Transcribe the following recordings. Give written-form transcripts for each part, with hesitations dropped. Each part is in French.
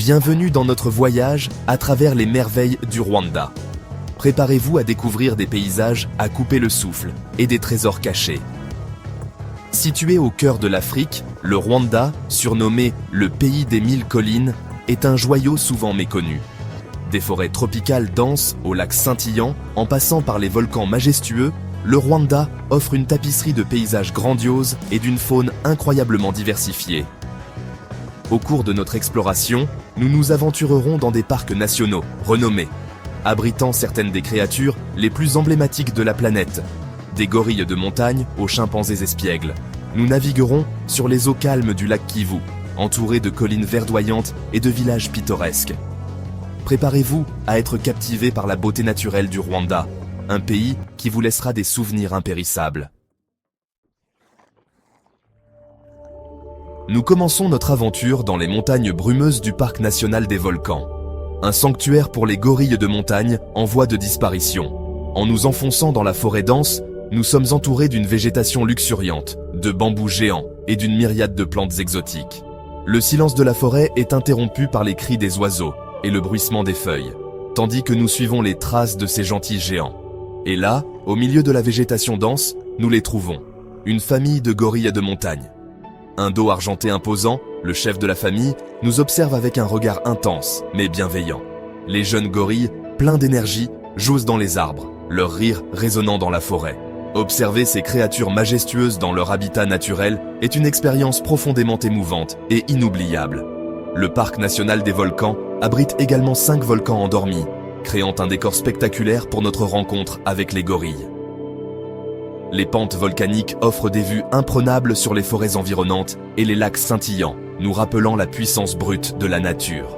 Bienvenue dans notre voyage à travers les merveilles du Rwanda. Préparez-vous à découvrir des paysages à couper le souffle et des trésors cachés. Situé au cœur de l'Afrique, le Rwanda, surnommé le pays des 1000 collines, est un joyau souvent méconnu. Des forêts tropicales denses aux lacs scintillants, en passant par les volcans majestueux, le Rwanda offre une tapisserie de paysages grandioses et d'une faune incroyablement diversifiée. Au cours de notre exploration, nous nous aventurerons dans des parcs nationaux renommés, abritant certaines des créatures les plus emblématiques de la planète. Des gorilles de montagne aux chimpanzés espiègles. Nous naviguerons sur les eaux calmes du lac Kivu, entourés de collines verdoyantes et de villages pittoresques. Préparez-vous à être captivés par la beauté naturelle du Rwanda, un pays qui vous laissera des souvenirs impérissables. Nous commençons notre aventure dans les montagnes brumeuses du Parc national des volcans. Un sanctuaire pour les gorilles de montagne en voie de disparition. En nous enfonçant dans la forêt dense, nous sommes entourés d'une végétation luxuriante, de bambous géants et d'une myriade de plantes exotiques. Le silence de la forêt est interrompu par les cris des oiseaux et le bruissement des feuilles, tandis que nous suivons les traces de ces gentils géants. Et là, au milieu de la végétation dense, nous les trouvons. Une famille de gorilles de montagne. Un dos argenté imposant, le chef de la famille, nous observe avec un regard intense, mais bienveillant. Les jeunes gorilles, pleins d'énergie, jouent dans les arbres, leur rire résonnant dans la forêt. Observer ces créatures majestueuses dans leur habitat naturel est une expérience profondément émouvante et inoubliable. Le parc national des volcans abrite également 5 volcans endormis, créant un décor spectaculaire pour notre rencontre avec les gorilles. Les pentes volcaniques offrent des vues imprenables sur les forêts environnantes et les lacs scintillants, nous rappelant la puissance brute de la nature.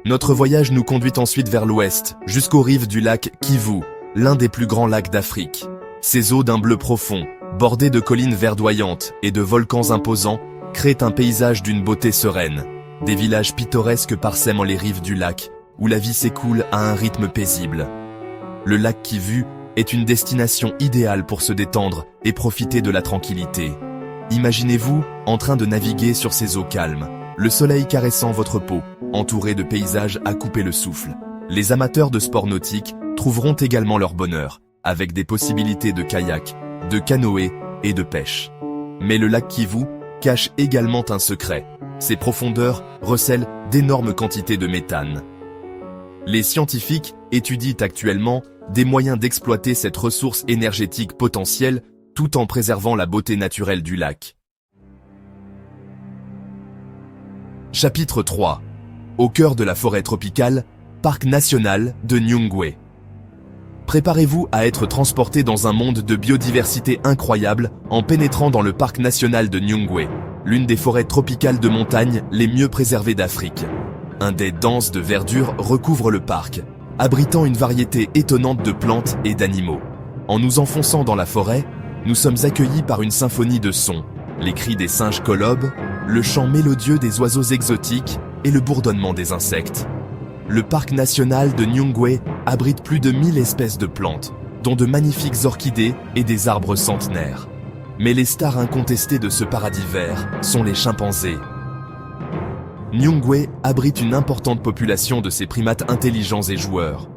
Notre voyage nous conduit ensuite vers l'ouest, jusqu'aux rives du lac Kivu, l'un des plus grands lacs d'Afrique. Ces eaux d'un bleu profond, bordées de collines verdoyantes et de volcans imposants, créent un paysage d'une beauté sereine. Des villages pittoresques parsèment les rives du lac, où la vie s'écoule à un rythme paisible. Le lac Kivu est une destination idéale pour se détendre et profiter de la tranquillité. Imaginez-vous en train de naviguer sur ces eaux calmes, le soleil caressant votre peau, entouré de paysages à couper le souffle. Les amateurs de sports nautiques trouveront également leur bonheur, avec des possibilités de kayak, de canoë et de pêche. Mais le lac Kivu cache également un secret. Ses profondeurs recèlent d'énormes quantités de méthane. Les scientifiques étudient actuellement des moyens d'exploiter cette ressource énergétique potentielle tout en préservant la beauté naturelle du lac. Chapitre 3. Au cœur de la forêt tropicale, Parc national de Nyungwe. Préparez-vous à être transporté dans un monde de biodiversité incroyable en pénétrant dans le Parc national de Nyungwe, l'une des forêts tropicales de montagne les mieux préservées d'Afrique. Un dais dense de verdure recouvre le parc, abritant une variété étonnante de plantes et d'animaux. En nous enfonçant dans la forêt, nous sommes accueillis par une symphonie de sons, les cris des singes colobes, le chant mélodieux des oiseaux exotiques et le bourdonnement des insectes. Le parc national de Nyungwe abrite plus de 1000 espèces de plantes, dont de magnifiques orchidées et des arbres centenaires. Mais les stars incontestées de ce paradis vert sont les chimpanzés. Nyungwe abrite une importante population de ces primates intelligents et joueurs.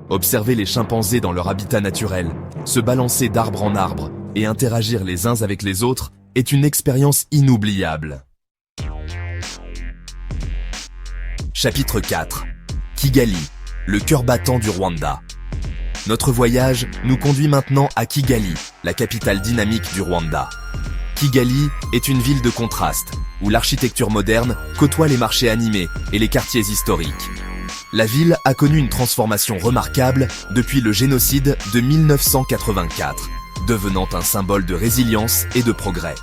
Observer les chimpanzés dans leur habitat naturel, se balancer d'arbre en arbre et interagir les uns avec les autres est une expérience inoubliable. Chapitre 4. Kigali, le cœur battant du Rwanda. Notre voyage nous conduit maintenant à Kigali, la capitale dynamique du Rwanda. Kigali est une ville de contraste, où l'architecture moderne côtoie les marchés animés et les quartiers historiques. La ville a connu une transformation remarquable depuis le génocide de 1984, devenant un symbole de résilience et de progrès.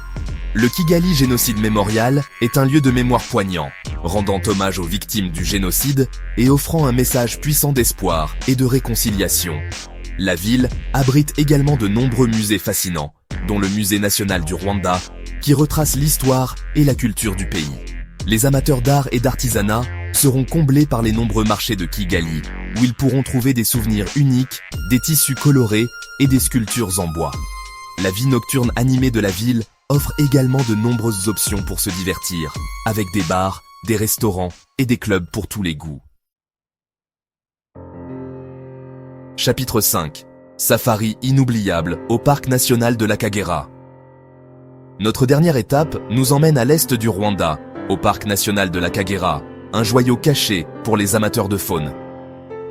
Le Kigali Génocide Memorial est un lieu de mémoire poignant, rendant hommage aux victimes du génocide et offrant un message puissant d'espoir et de réconciliation. La ville abrite également de nombreux musées fascinants, dont le Musée national du Rwanda, qui retrace l'histoire et la culture du pays. Les amateurs d'art et d'artisanat seront comblés par les nombreux marchés de Kigali, où ils pourront trouver des souvenirs uniques, des tissus colorés et des sculptures en bois. La vie nocturne animée de la ville offre également de nombreuses options pour se divertir, avec des bars, des restaurants et des clubs pour tous les goûts. Chapitre 5. Safari inoubliable au parc national de l'Akagera. Notre dernière étape nous emmène à l'est du Rwanda, au parc national de l'Akagera, un joyau caché pour les amateurs de faune.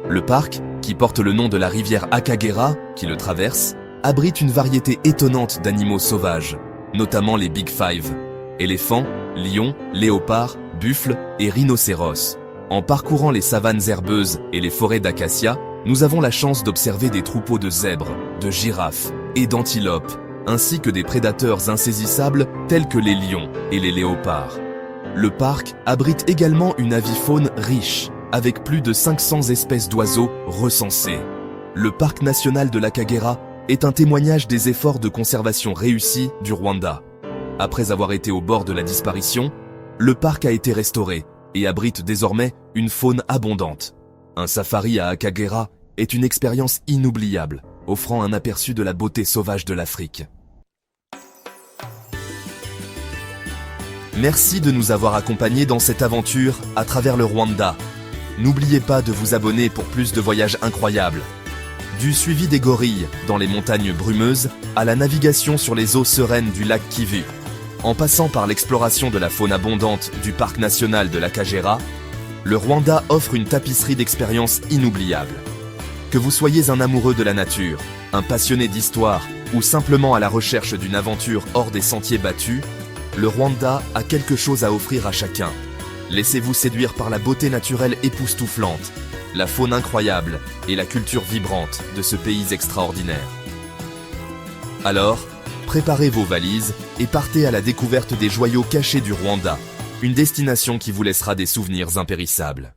Le parc, qui porte le nom de la rivière Akagera, qui le traverse, abrite une variété étonnante d'animaux sauvages, notamment les Big Five, éléphants, lions, léopards, buffles et rhinocéros. En parcourant les savanes herbeuses et les forêts d'acacia, nous avons la chance d'observer des troupeaux de zèbres, de girafes et d'antilopes, ainsi que des prédateurs insaisissables tels que les lions et les léopards. Le parc abrite également une avifaune riche, avec plus de 500 espèces d'oiseaux recensées. Le parc national de l'Akagera est un témoignage des efforts de conservation réussis du Rwanda. Après avoir été au bord de la disparition, le parc a été restauré et abrite désormais une faune abondante. Un safari à Akagera est une expérience inoubliable, offrant un aperçu de la beauté sauvage de l'Afrique. Merci de nous avoir accompagnés dans cette aventure à travers le Rwanda. N'oubliez pas de vous abonner pour plus de voyages incroyables. Du suivi des gorilles dans les montagnes brumeuses à la navigation sur les eaux sereines du lac Kivu, en passant par l'exploration de la faune abondante du parc national de l'Akagera, le Rwanda offre une tapisserie d'expériences inoubliables. Que vous soyez un amoureux de la nature, un passionné d'histoire ou simplement à la recherche d'une aventure hors des sentiers battus, le Rwanda a quelque chose à offrir à chacun. Laissez-vous séduire par la beauté naturelle époustouflante, la faune incroyable et la culture vibrante de ce pays extraordinaire. Alors, préparez vos valises et partez à la découverte des joyaux cachés du Rwanda, une destination qui vous laissera des souvenirs impérissables.